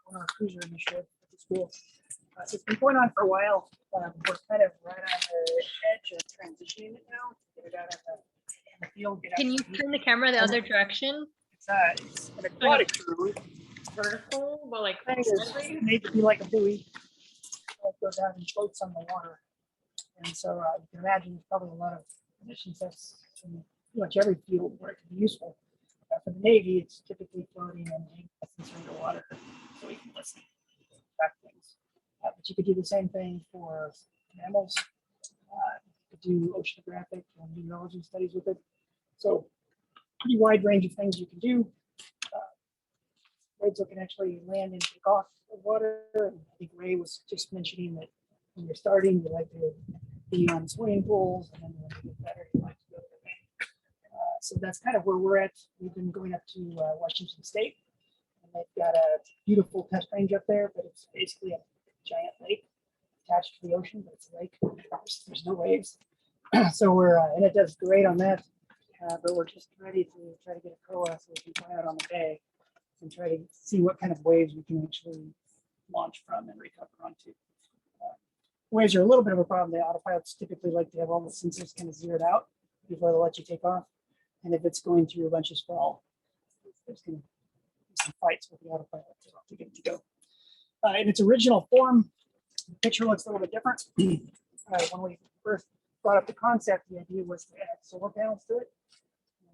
on our cruiser initiative at the school. So it's been going on for a while. We're kind of right on the edge of transitioning it now. Get it out in the field. Can you turn the camera the other direction? It's an aquatic cruise. Vertical, but like It's made to be like a buoy. It goes out and floats on the water. And so you can imagine there's probably a lot of mission sets in pretty much every field where it can be useful. For the Navy, it's typically floating and hanging underwater so we can listen to track things. But you could do the same thing for mammals. You could do oceanographic and mineralogy studies with it. So pretty wide range of things you can do. Birds can actually land and take off the water. And I think Ray was just mentioning that when you're starting, you like to be on swimming pools, and then when you get better, you like to go to the bank. So that's kind of where we're at. We've been going up to Washington State, and they've got a beautiful test range up there, but it's basically a giant lake attached to the ocean, but it's a lake. There's no waves. So we're, and it does great on that, but we're just ready to try to get a COA so we can fly out on the day and try to see what kind of waves we can actually launch from and recover onto. Waves are a little bit of a problem. The autopilots typically like to have all the sensors kind of zeroed out before they let you take off. And if it's going through a bunch of sprawl, there's going to be some fights with the autopilot to get it to go. In its original form, the picture looks a little bit different. When we first brought up the concept, the idea was to add solar panels to it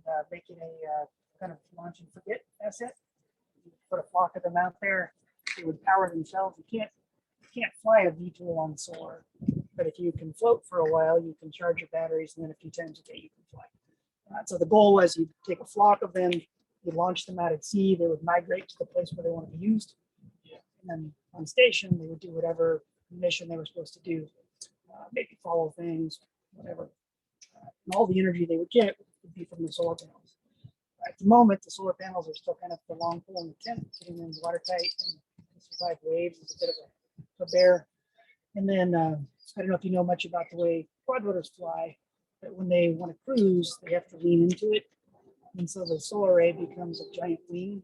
and make it a kind of launch and forget asset. You put a flock of them out there, they would power themselves. You can't fly a VTOL on solar, but if you can float for a while, you can charge your batteries, and then a few times a day you can fly. So the goal was you take a flock of them, you launch them out at sea, they would migrate to the place where they want to be used, and then on station they would do whatever mission they were supposed to do, maybe follow things, whatever. And all the energy they would get would be from the solar panels. At the moment, the solar panels are still kind of the long pole in the tent, getting them watertight and survive waves is a bit of a bear. And then I don't know if you know much about the way quadrotors fly, but when they want to cruise, they have to lean into it. And so the solar array becomes a giant wing,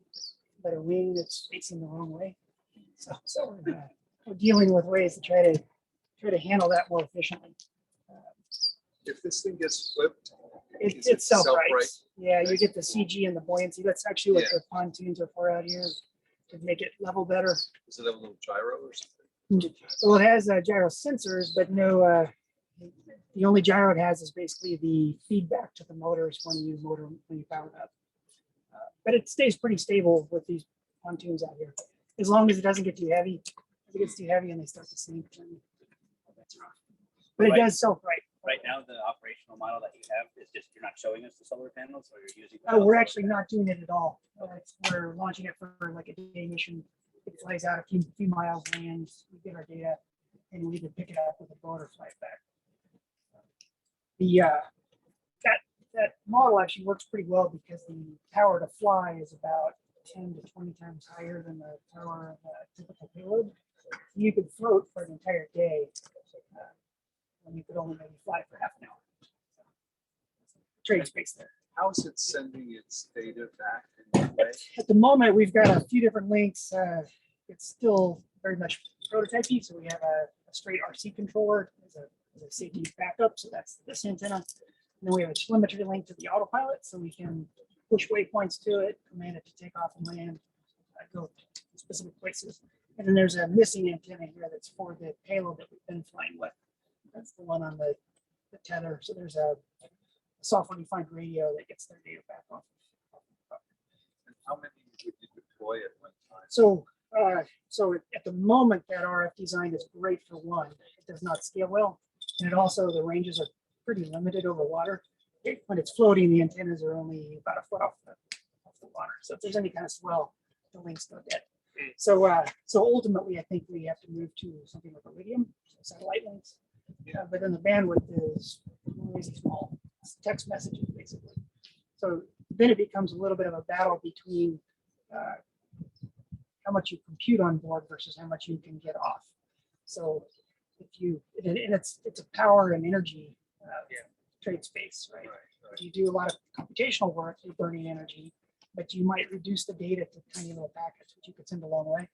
but a wing that's facing the wrong way. So we're dealing with ways to try to handle that more efficiently. If this thing gets flipped, it's self-rights. Yeah, you get the CG and the buoyancy. That's actually what the pontoons are for out here, to make it level better. Does it have a little gyro or something? Well, it has gyro sensors, but no, the only gyro it has is basically the feedback to the motors when you power it up. But it stays pretty stable with these pontoons out here, as long as it doesn't get too heavy. If it gets too heavy and they start to sink, then that's rough. But it does self-right. Right now, the operational model that you have is just, you're not showing us the solar panels, or you're using. We're actually not doing it at all. We're launching it for like a day mission. It flies out a few miles, lands, we get our data, and we either pick it up with a boat or fly it back. That model actually works pretty well because the power to fly is about 10 to 20 times higher than the power of a typical payload. You could float for an entire day, when you could only maybe fly for half an hour. Trade space there. How is it sending its data back in a way? At the moment, we've got a few different links. It's still very much prototypey, so we have a straight RC controller as a safety backup, so that's this antenna. And then we have a telemetry link to the autopilot, so we can push waypoints to it, command it to take off and land, go to specific places. And then there's a missing antenna here that's for the payload that we've been flying with. That's the one on the tether. So there's a software-defined radio that gets their data back off. And how many would you deploy at one time? So at the moment, that RF design is great for one. It does not scale well, and it also, the ranges are pretty limited over water. When it's floating, the antennas are only about a foot off the water. So if there's any kind of swell, the link's go dead. So ultimately, I think we have to move to something like Iridium, so satellite links. But then the bandwidth is really small. It's text messages, basically. So then it becomes a little bit of a battle between how much you compute on board versus how much you can get off. So if you, and it's a power and energy trade space, right? If you do a lot of computational work, you're burning energy, but you might reduce the data to tiny little packets, which you could send a long way.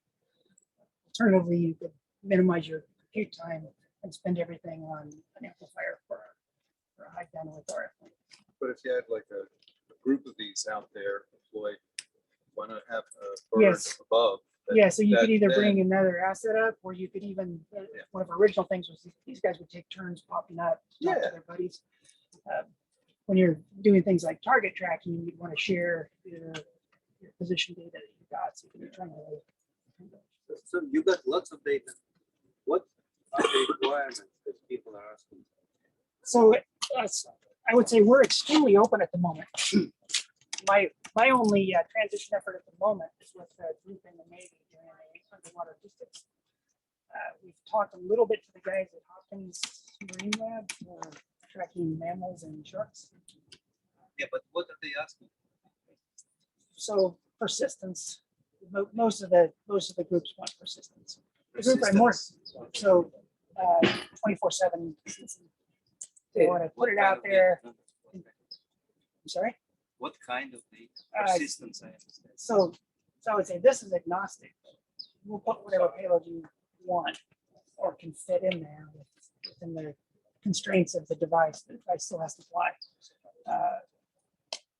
Alternatively, you could minimize your compute time and spend everything on an amplifier for a high bandwidth RF link. But if you had like a group of these out there deployed, why not have a bird Yes. above? that- Yeah, so you could that either then- bring another asset up, or you could even, one of our original things was these guys would take turns popping up, talk to Yeah. their buddies. When you're doing things like target tracking, you'd want to share your position data that you got, so you can triangulate. So you got lots of data. What are the requirements that people are asking? So I would say we're extremely open at the moment. My only transition effort at the moment is with the group in the Navy doing underwater logistics. We've talked a little bit to the guys at Hopkins Marine Lab for tracking mammals and sharks. Yeah, but what are they asking? So persistence, most of the groups want persistence. The group I'm more, so 24/7. They want to put it out there. I'm sorry. What kind of data? Uh, Persistence, I understand. So I would say this is agnostic. We'll put whatever payload you want or can fit in there within the constraints of the device. The device still has to fly.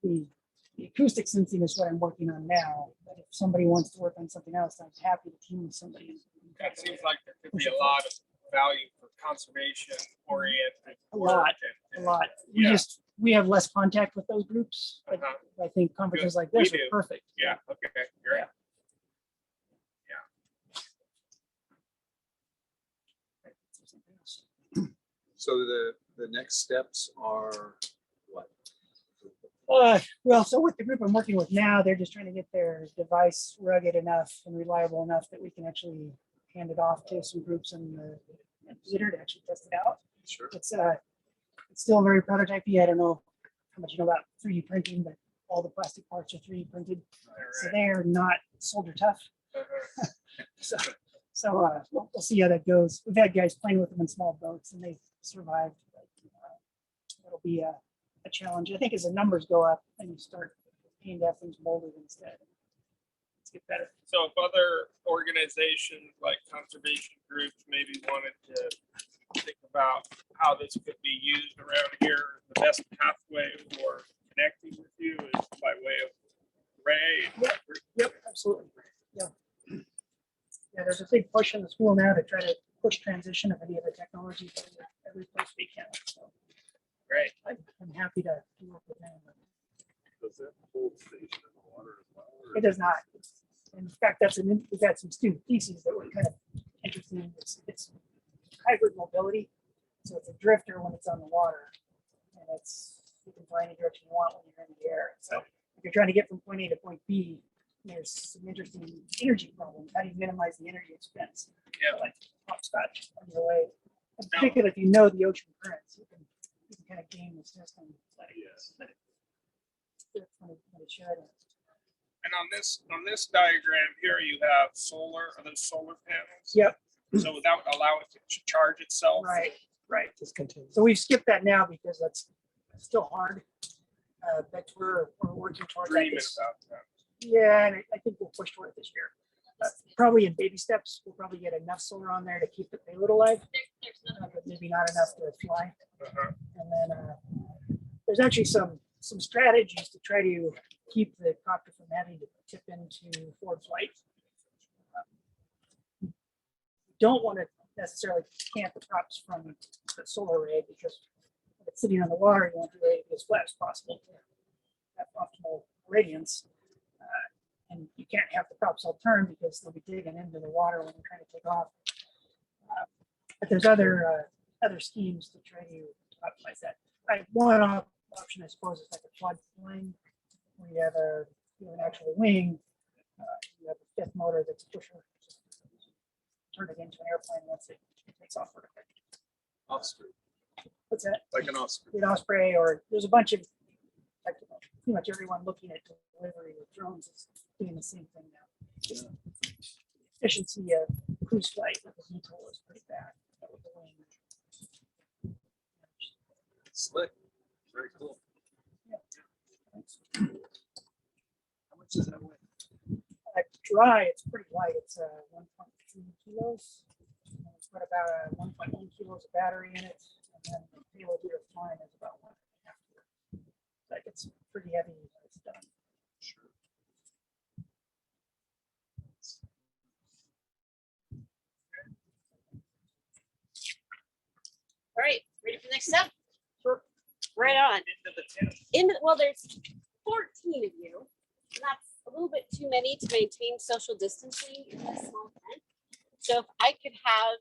The acoustic sensing is what I'm working on now. But if somebody wants to work on something else, I'm happy to team with somebody. It seems like there could be a lot of value for conservation oriented. A lot, a lot. Yeah. We have less contact with those groups, but Uh-huh. I think conferences like We this are do. perfect. Yeah, okay, great. So the next steps are what? Well, so with the group I'm working with now, they're just trying to get their device rugged enough and reliable enough that we can actually hand it off to some groups in the theater to actually test it out. Sure. It's still very prototypey. I don't know how much you know about 3D printing, but all the plastic parts are 3D printed, so they're not solder tough. Uh-huh. So we'll see how that goes. We've had guys playing with them in small boats, and they've survived. But, it'll be a challenge. I think as the numbers go up and you start paying to have things molded instead, let's get better. So if other organizations like conservation groups maybe wanted to think about how this could be used around here, the best pathway for connecting with you is by way of Ray. Yep, absolutely. Yeah. Yeah, there's a big push in the school now to try to push transition of any other technology to every place we can. So Great. I'm happy to work with them. Does that hold station in the water as well? or- It does not. In fact, we've got some student theses that were kind of interesting. It's hybrid mobility. So it's a drifter when it's on the water. And you can fly any direction you want when you're in the air. So if you're trying to get from point A to point B, there's some interesting energy problems. How do you minimize the energy expense? Yeah. Like hopscotch on your way. In particular, if you know the ocean currents, you can kind of game the system. Let it drift when it should. And on this diagram here, you have solar, are those solar panels? Yep. So that would allow it to charge itself? Right. Just continue. So we've skipped that now because that's still hard. But we're working towards that. Dreaming this- about that. Yeah, and I think we'll push toward it this year. Probably in baby steps. We'll probably get enough solar on there to keep the payload alive, but maybe not enough to fly. Uh-huh. And then there's actually some strategies to try to keep the copter from having to tip into forward flight. Don't want to necessarily camp the props from the solar array because if it's sitting on the water, you want the array to be as flat as possible to have optimal radiance. And you can't have the props all turn because they'll be digging into the water when you're trying to take off. But there's other schemes to try to optimize that. One option, I suppose, is like a quad plane where you have an actual wing. You have a fifth motor that's a pusher. Turn it into an airplane once it takes off vertically. Osprey, What's that? like an Osprey. An Osprey, or there's a bunch of, like, pretty much everyone looking at delivery with drones is doing the same thing now. Just efficiency of cruise flight with the VTOL is pretty bad. But with the wing, Slick, very cool. how much does that weigh? Dry, it's pretty light. It's 1.2 kilos. It's got about a 1.1 kilos of battery in it, and then the payload here flying is about 1.5 kilos. That gets pretty heavy when it's done. All right, ready for the next step? Sure. Right on. Into the tent. Well, there's 14 of you. And that's a little bit too many to maintain social distancing in this small tent. So if I could have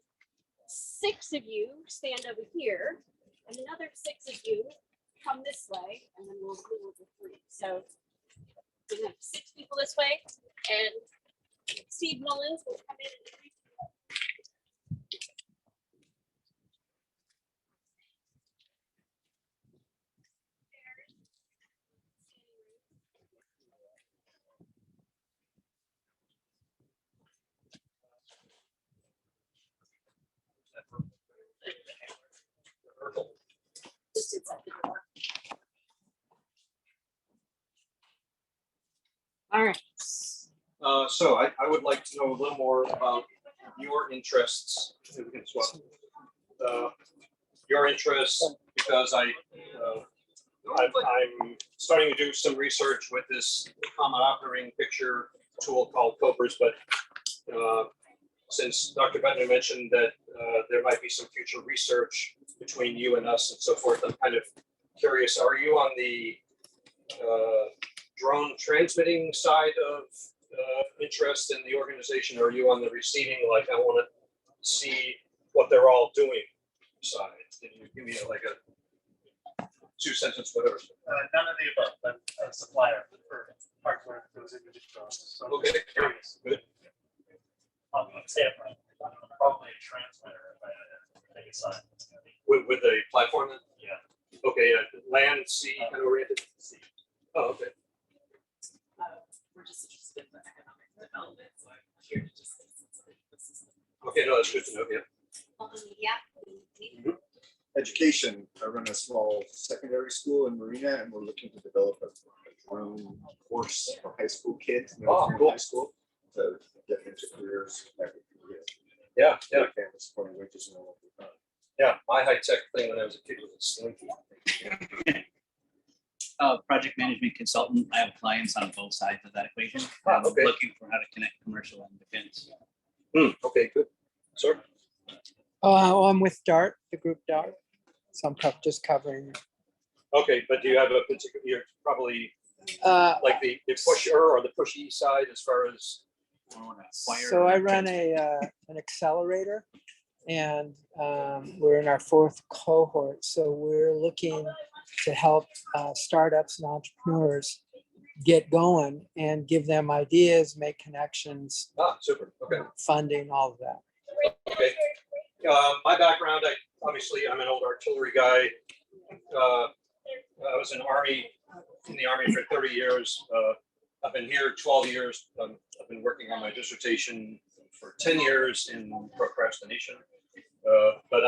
6 of you stand over here and another 6 of you come this way, and then we'll move over 3. So we have 6 people this way, and Steve Mullins will come in and just inside the door. All right. So I would like to know a little more about your interests. If we can swap. Your interests, because I'm starting to do some research with this common operating picture tool called Copers, but since Dr. Bettner mentioned that there might be some future research between you and us and so forth, I'm kind of curious, are you on the drone transmitting side of interest in the organization, or are you on the receiving, like I want to see what they're all doing side? Can you give me like a 2-sentence whatever? None of the above, but a supplier for hardware that goes into the drones. So Okay, good. Stanford, probably a transmitter if I had to take a sign. With the platform then? Yeah. Okay, land, sea, kind of oriented? Oh, okay. We're just interested in the economic development, so I'm here to just. Okay, no, that's good to know, yeah. yeah. Education, I run a small secondary school in Marina, and we're looking to develop a drone course for high school kids. Oh, cool. High school to get into careers. Yeah, yeah, Family supporting wages and all of that. yeah. My high-tech thing when I was a kid was a slinky. Project management consultant. I have clients on both sides of that equation. Ah, I'm okay. looking for how to connect commercial and defense. Okay, good. Sir? Well, I'm with DART, the group DART. So I'm just covering. Okay, but do you have a particular, you're probably like the pusher or the pushy side as far as? So I run an accelerator, and we're in our 4th cohort. So we're looking to help startups and entrepreneurs get going and give them ideas, make connections, Super, okay. funding, all of that. Okay. My background, I'm an old artillery guy. I was in the Army for 30 years. I've been here 12 years. I've been working on my dissertation for 10 years in procrastination. But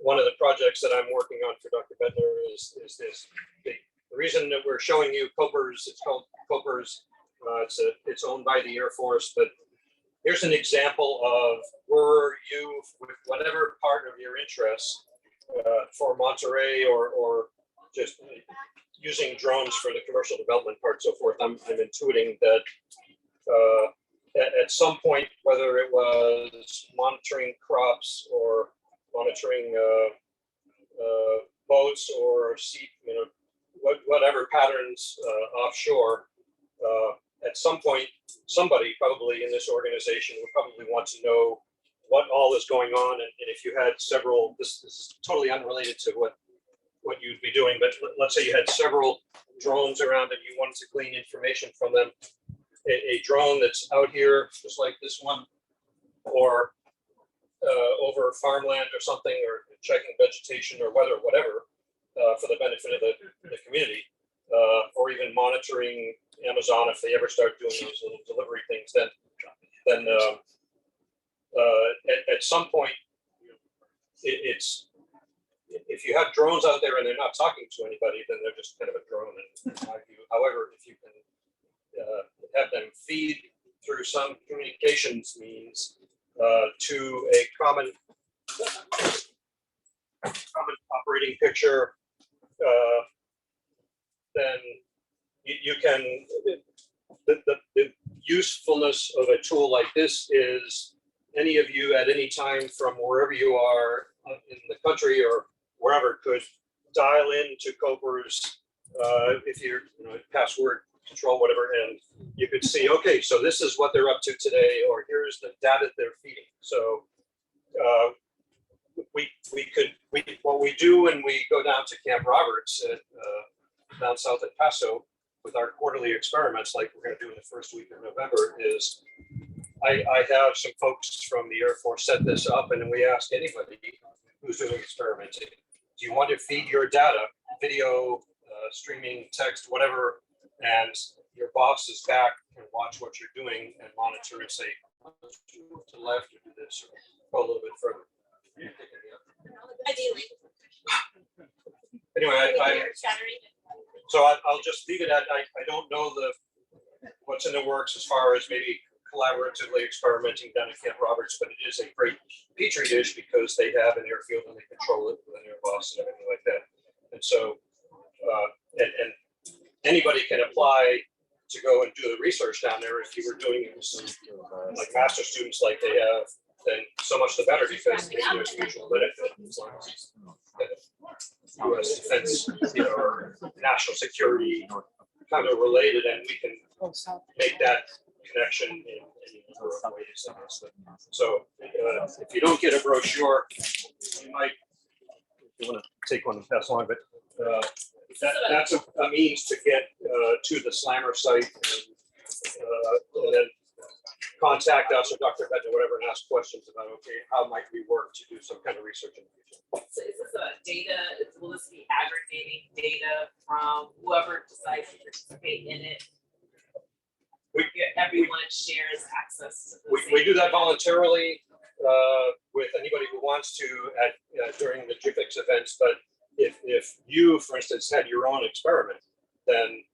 one of the projects that I'm working on for Dr. Bettner is this. The reason that we're showing you Copers, it's called Copers. It's owned by the Air Force, but here's an example of where you, with whatever part of your interest, for Monterey or just using drones for the commercial development part, so forth. I'm intuiting that at some point, whether it was monitoring crops or monitoring boats or sea, whatever patterns offshore, at some point, somebody probably in this organization would probably want to know what all is going on, and if you had several, this is totally unrelated to what you'd be doing, but let's say you had several drones around and you wanted to glean information from them. A drone that's out here, just like this one, or over farmland or something, or checking vegetation or weather, whatever, for the benefit of the community, or even monitoring Amazon if they ever start doing those little delivery things, then at some point, it's if you have drones out there and they're not talking to anybody, then they're just kind of a drone in my view. However, if you can have them feed through some communications means to a common operating picture, then you can, the usefulness of a tool like this is any of you at any time from wherever you are in the country or wherever could dial into Cobra's, if you're, password control, whatever, and you could see, okay, so this is what they're up to today, or here's the data they're feeding. So what we do when we go down to Camp Roberts at, down south at Paso with our quarterly experiments, like we're going to do in the first week of November, is I have some folks from the Air Force set this up, and then we ask anybody who's doing experimenting, do you want to feed your data, video, streaming, text, whatever, and your boss is back and watch what you're doing and monitor and say, move to the left or do this, or go a little bit further. Ideally. Anyway, Shattering. so I'll just leave it at, I don't know what's in the works as far as maybe collaboratively experimenting down at Camp Roberts, but it is a great petri dish because they have an airfield and they control it with an air boss and everything like that. And so, and anybody can apply to go and do the research down there. If you were doing some like master students like they have, then so much the better because there's mutual benefit. As long as U.S. defense, or national security kind of related, and we can make that connection in any number of ways. So if you don't get a brochure, you might, if you want to take one and pass on, but that's a means to get to the SLAMR site and then contact us or Dr. Bettner, whatever, and ask questions about, okay, how might we work to do some kind of research in the future? So is this a data, will this be aggregating data from whoever decides to participate in it? Everyone shares access to the We do that voluntarily with anybody who wants to at during the GFIX events, but if you, for instance, had your own experiment, then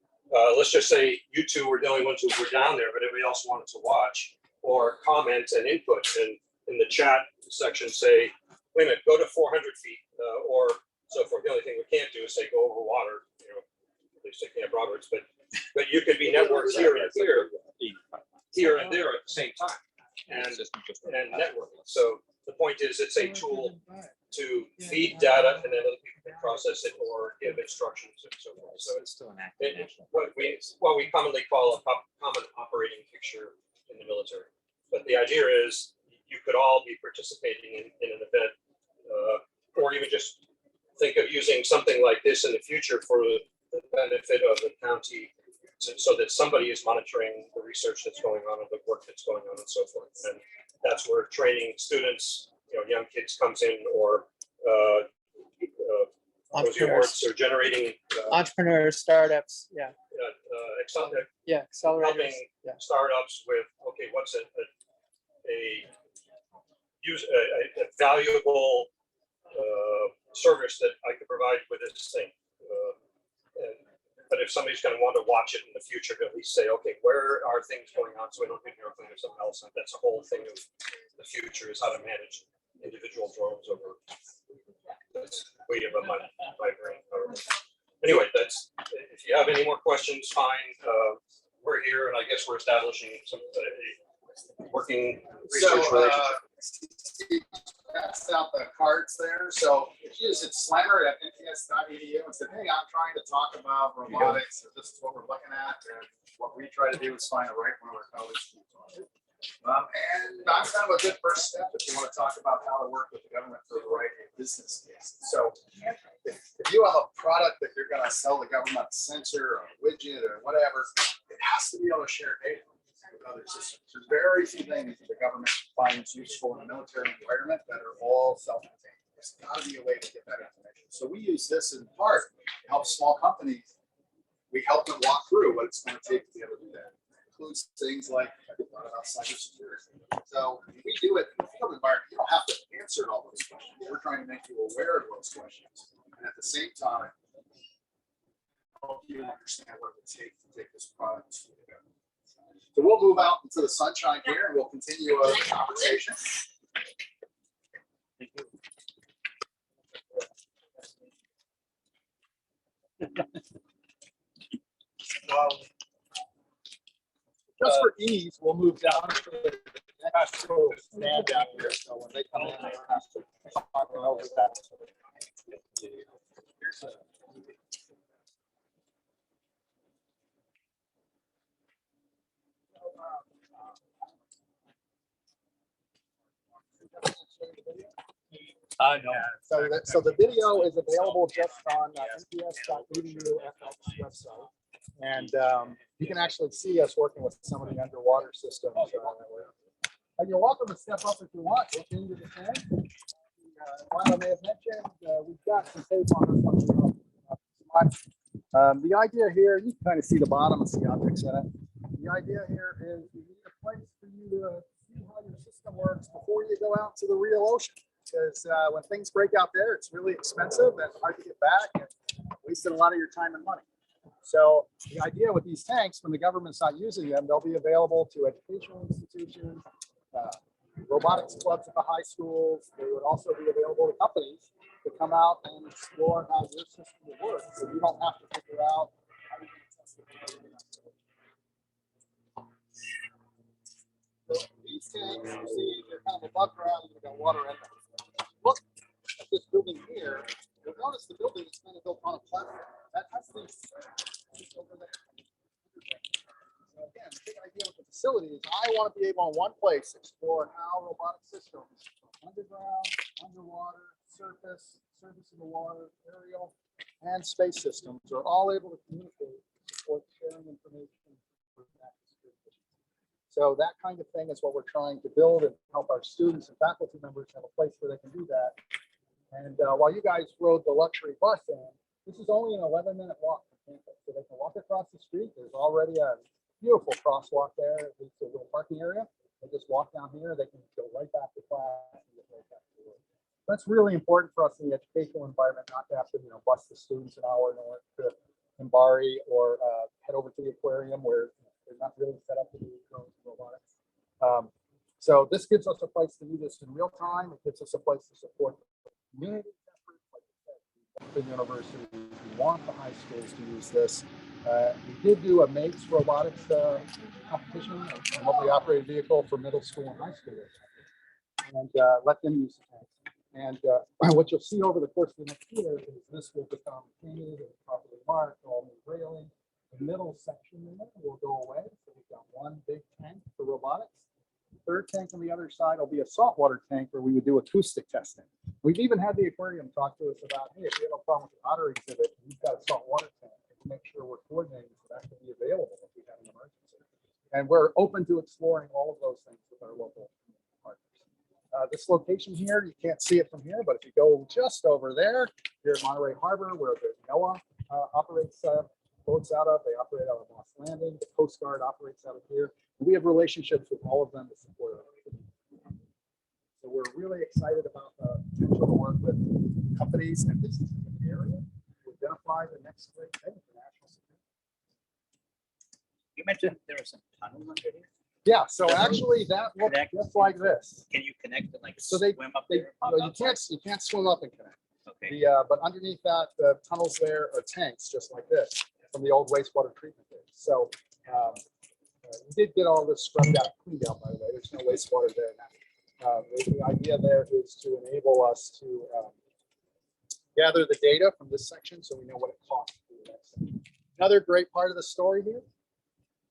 let's just say you two were the only ones who were down there, but everybody else wanted to watch or comment and input, and in the chat section say, wait a minute, go to 400 feet or so forth. The only thing we can't do is say go over water, at least at Camp Roberts, but you could be networked here and there at the same time and networking. So the point is, it's a tool to feed data and then other people can process it or give instructions and so forth. So it's what we commonly call a common operating picture in the military. But the idea is you could all be participating in an event, or even just think of using something like this in the future for the benefit of the county, so that somebody is monitoring the research that's going on and the work that's going on and so forth. And that's where training students, young kids comes in, or Entrepreneurs. or generating Entrepreneurs, startups, accelerators. helping startups with, okay, what's a valuable service that I could provide with this thing. But if somebody's going to want to watch it in the future, to at least say, okay, where are things going on, so we don't get an airplane or something else. And that's a whole thing of the future, is how to manage individual drones over. That's way above my brain. Anyway, that's, if you have any more questions, fine. We're here, and I guess we're establishing some working research relationship. Passed out the cards there. So if you visit SLAMR at nts.edu and said, hey, I'm trying to talk about robotics, or this is what we're looking at, and what we try to do is find the right one of our college students. And I'm kind of a good first step if you want to talk about how to work with the government for the right business case. So if you have a product that you're going to sell the government, a sensor or a widget or whatever, it has to be able to share data with other systems. There's very few things that the government finds useful in a military environment that are all self-contained. There's got to be a way to get that information. So we use this in part to help small companies. We help them walk through what it's going to take to be able to do that. It includes things like about cybersecurity. So we do it in the field environment. You don't have to answer all those questions. We're trying to make you aware of those questions, and at the same time, help you understand what it would take to take this product to the government. So we'll move out into the sunshine here and we'll continue a conversation. Just for ease, we'll move down to the next row, stand down here, so when they come in, they don't have to talk over that. No. So the video is available just on nps.edu.fx website. And you can actually see us working with some of the underwater systems. And you're welcome to step up if you want. Look into the tank. While I may have mentioned, we've got some tape on this one. The idea here, you can kind of see the bottom and see objects in it. The idea here is you need a place for you to see how your system works before you go out to the real ocean. Because when things break out there, it's really expensive and hard to get back and wasting a lot of your time and money. So the idea with these tanks, when the government's not using them, they'll be available to educational institutions, robotics clubs at the high schools. They would also be available to companies to come out and explore how your system will work. So you don't have to figure out how you can test it. So these tanks, you see, they're kind of above ground and they've got water in them. Look at this building here. You'll notice the building is kind of built on a platform. That has these over there. So again, the big idea with the facility is I want to be able in one place to explore how robotic systems, underground, underwater, surface in the water, aerial, and space systems are all able to communicate or sharing information. So that kind of thing is what we're trying to build and help our students and faculty members have a place where they can do that. And while you guys rode the luxury bus in, this is only an 11-minute walk from campus. So they can walk across the street. There's already a beautiful crosswalk there. It's a little parking area. They just walk down here. They can go right back to class and get right back to work. That's really important for us in the educational environment, not to have to, bus the students an hour in order to Mbari or head over to the aquarium where they're not really set up to do drones and robotics. So this gives us a place to do this in real time. It gives us a place to support the community efforts. Like I said, we want the universities, we want the high schools to use this. We did do a MAKES robotics competition, a remotely operated vehicle for middle school and high school, and let them use the tanks. And what you'll see over the course of the next year is this will become painted and properly marked, all new railing. The middle section in there will go away. So we've got one big tank for robotics. The third tank on the other side will be a saltwater tank where we would do acoustic testing. We've even had the aquarium talk to us about, hey, if you have a problem with the otter exhibit, we've got a saltwater tank. Make sure we're coordinating so that can be available if we have an emergency. And we're open to exploring all of those things with our local partners. This location here, you can't see it from here, but if you go just over there, here at Monterey Harbor, where the NOAA operates boats out of, they operate out of Moss Landing, the Coast Guard operates out of here. We have relationships with all of them to support our activity. So we're really excited about the potential to work with companies and businesses in the area to identify the next great thing for national security. You mentioned there are some tunnels under here. Yeah, so actually that looks just like this. Can you connect and like So they swim up They, there? no, you can't swim up and connect. Okay. But underneath that, the tunnels there are tanks just like this from the old wastewater treatment days. So we did get all this scrubbed out, cleaned out, by the way. There's no wastewater there now. The idea there is to enable us to gather the data from this section so we know what it costs to do the next section. Another great part of the story here,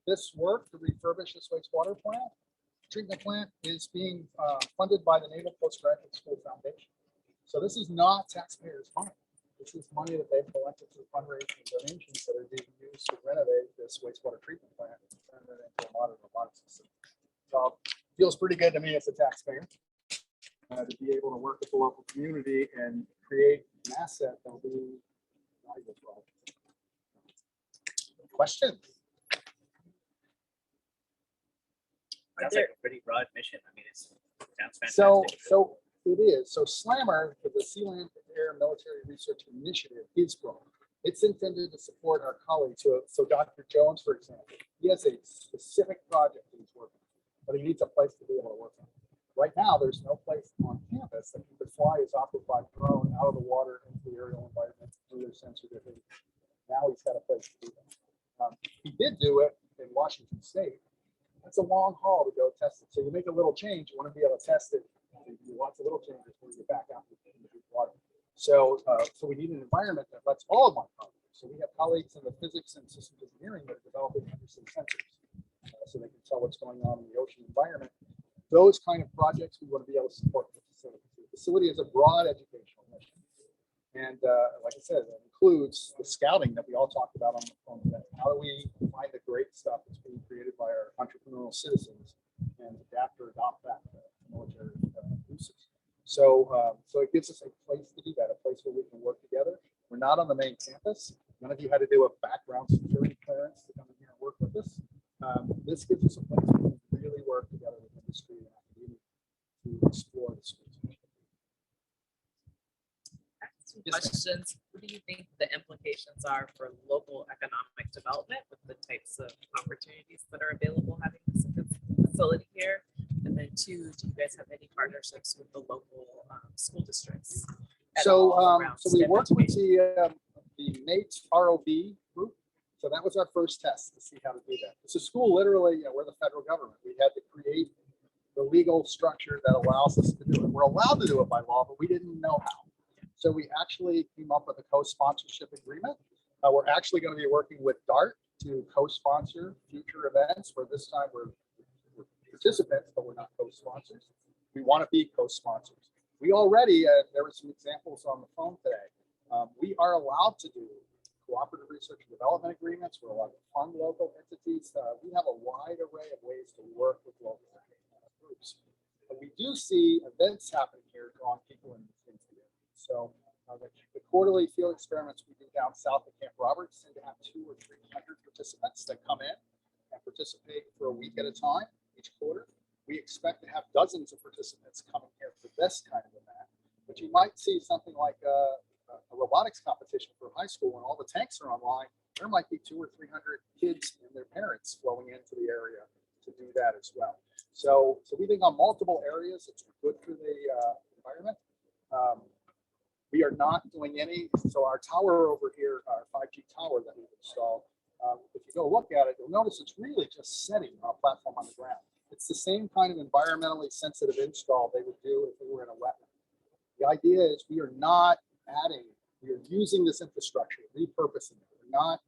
this work to refurbish this wastewater plant, treatment plant is being funded by the Naval Postgraduate School Foundation. So this is not taxpayers' money. This is money that they've collected through fundraising donations that are being used to renovate this wastewater treatment plant and turn it into a modern robotics facility. So it feels pretty good to me as a taxpayer to be able to work with the local community and create an asset that will be valuable for all. Questions? Sounds like a pretty broad mission. I mean, it sounds fantastic. So it is. So SLAMR, the Sea Land Air Military Research Initiative, is broad. It's intended to support our colleagues. So Dr. Jones, for example, he has a specific project that he's working on, but he needs a place to be able to work on. Right now, there's no place on campus that he could fly his aquafied drone out of the water into the aerial environment through their sensor differently. Now he's got a place to do that. He did do it in Washington State. That's a long haul to go test it. So you make a little change, you want to be able to test it. You want a little changes when you get back out into the water. So we need an environment that lets all of my colleagues. So we have colleagues in the physics and systems engineering that are developing undersea sensors, so they can tell what's going on in the ocean environment. Those kind of projects we want to be able to support the facility. The facility is a broad educational mission. And like I said, it includes the scouting that we all talked about on the phone today. How do we find the great stuff that's being created by our entrepreneurial citizens and adapt or adopt that to military uses? So it gives us a place to do that, a place where we can work together. We're not on the main campus. None of you had to do a background security clearance to come in here and work with us. This gives us a place where we can really work together with industry and academia to explore the schools. Some questions. What do you think the implications are for local economic development with the types of opportunities that are available having this facility here? And then two, do you guys have any partnerships with the local school districts? So we worked with the NATE ROV group. So that was our first test to see how to do that. It's a school, literally, we're the federal government. We had to create the legal structure that allows us to do it. We're allowed to do it by law, but we didn't know how. So we actually came up with a co-sponsorship agreement. We're actually going to be working with DART to co-sponsor future events, where this time we're participants, but we're not co-sponsors. We want to be co-sponsors. We already, there were some examples on the phone today. We are allowed to do cooperative research and development agreements. We're allowed to fund local entities. We have a wide array of ways to work with local groups. But we do see events happening here drawing people into things together. So the quarterly field experiments we do down south of Camp Roberts tend to have 200 or 300 participants that come in and participate for a week at a time each quarter. We expect to have dozens of participants coming here for this kind of event. But you might see something like a robotics competition for high school when all the tanks are online. There might be 200 or 300 kids and their parents flowing into the area to do that as well. So we think on multiple areas, it's good for the environment. We are not doing any, so our tower over here, our 5G tower that we've installed, if you go look at it, you'll notice it's really just setting a platform on the ground. It's the same kind of environmentally sensitive install they would do if they were in a wetland. The idea is we are not adding, we are using this infrastructure, repurposing it. We're not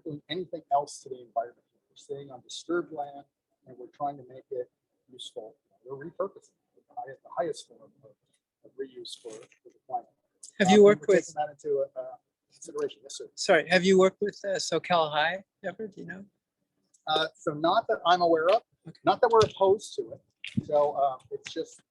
doing anything else to the environment. We're staying on disturbed land and we're trying to make it useful. We're repurposing it, the highest form of reuse for the climate. Have you worked with? Taking that into consideration, yes, sir. Sorry, have you worked with SoCal High ever? Do you know? So not that I'm aware of, not that we're opposed to it. So it's just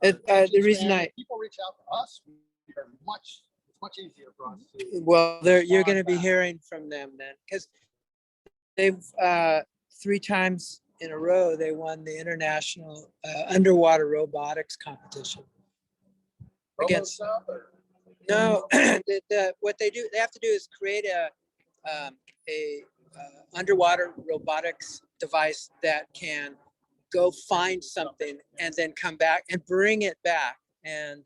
the reason people reach out to us, we are it's much easier for us to. Well, you're going to be hearing from them then, because they've 3 times in a row they won the international underwater robotics competition. Against no, what they have to do is create a underwater robotics device that can go find something and then come back and bring it back. And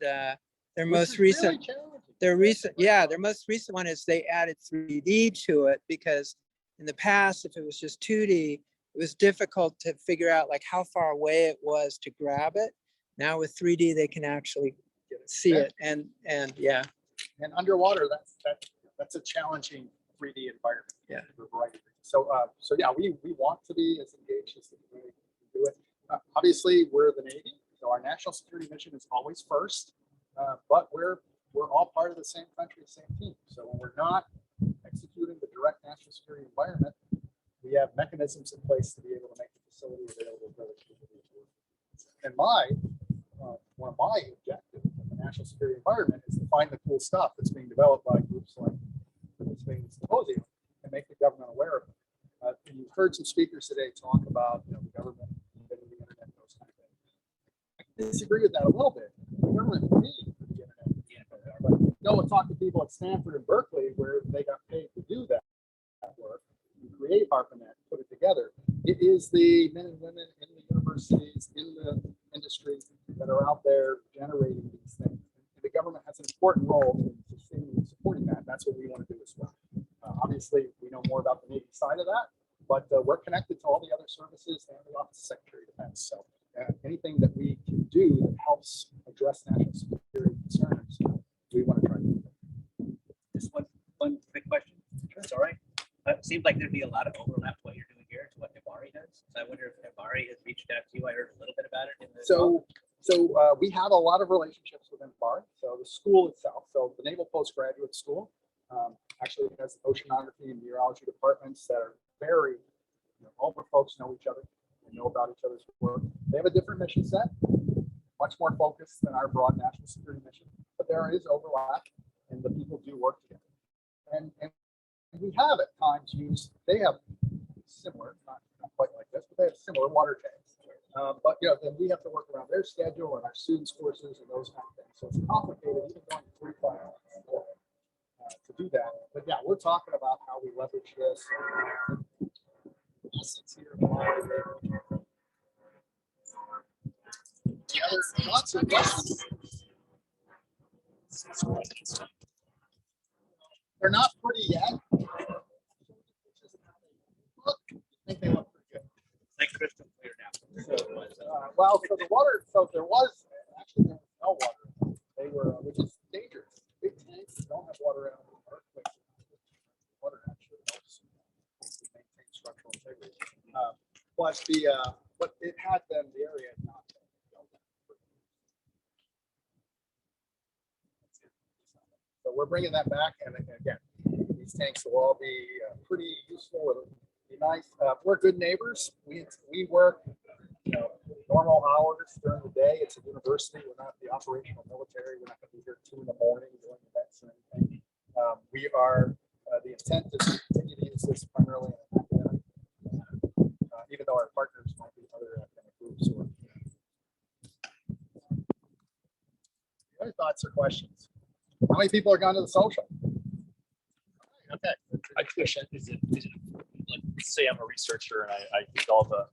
their most recent one is they added 3D to it, because in the past, if it was just 2D, it was difficult to figure out like how far away it was to grab it. Now with 3D, they can actually see it, and yeah. And underwater, that's a challenging 3D environment. Yeah. For a variety of reasons. So yeah, we want to be as engaged as the community can do it. Obviously, we're the Navy, so our national security mission is always first. But we're all part of the same country, the same team. So when we're not executing the direct national security environment, we have mechanisms in place to be able to make the facility available for other people to do. And one of my objectives in the national security environment is to find the cool stuff that's being developed by groups like this symposium and make the government aware of it. And you've heard some speakers today talk about the government getting the internet, those kind of things. I disagree with that a little bit. The government paid for the internet, but go and talk to people at Stanford and Berkeley where they got paid to do that work, and create ARPANET, put it together. It is the men and women in the universities, in the industry that are out there generating these things. And the government has an important role in supporting that. That's what we want to do as well. Obviously, we know more about the Navy side of that, but we're connected to all the other services and the Office of Secretary of Defense. So anything that we can do that helps address national security concerns, we want to try to do. Just one quick question. It's all right. It seems like there'd be a lot of overlap to what you're doing here to what Nebari does. So I wonder if Nebari has reached out to you. I heard a little bit about it in the. So we have a lot of relationships with NFAR. So the school itself, so the Naval Postgraduate School, actually has oceanography and meteorology departments that are very, all the folks know each other and know about each other's work. They have a different mission set, much more focused than our broad national security mission, but there is overlap and the people do work together. And we have at times used, they have similar, not quite like this, but they have similar water tanks. But then we have to work around their schedule and our students' courses and those kind of things. So it's complicated, even going 3 5 to do that. But yeah, we're talking about how we leverage this. Lots of questions. They're not pretty yet. I think they look pretty good. Like crystal clear now. Well, so the water, so there was actually no water. They were, which is dangerous. Big tanks don't have water out of the earthquake. Water actually helps maintain structural integrity. But it had been the area had not been built up. So we're bringing that back, and again, these tanks will all be pretty useful. It'll be nice. We're good neighbors. We work, normal hours during the day. It's a university. We're not the operational military. We're not going to be here 2 in the morning doing events or anything. We are. The intent is to continue to use this primarily in academic, even though our partners might be other academic groups. Or other thoughts or questions? How many people are going to the social? Okay. I question, is it like, say I'm a researcher and I develop a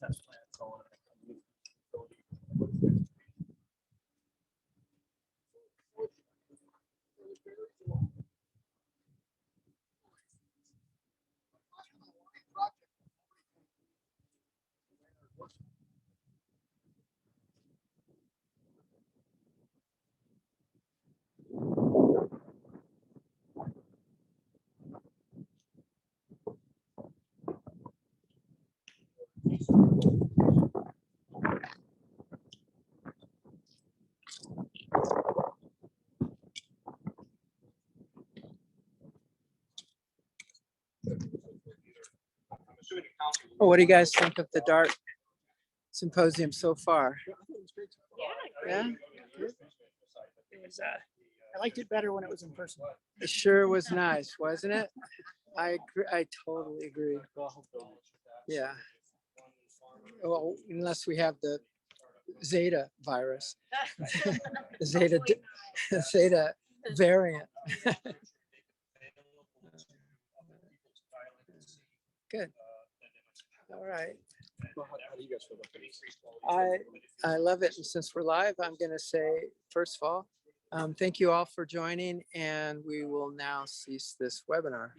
test plan and so on. Oh, what do you guys think of the DART symposium so far? Yeah, I liked it better when it was in person. it sure was nice, wasn't it? I agree. I totally agree. Yeah. Well, unless we have the Zeta virus, the Zeta variant. Good. All right. How do you guys feel about this? I love it. And since we're live, I'm going to say, first of all, thank you all for joining, and we will now cease this webinar.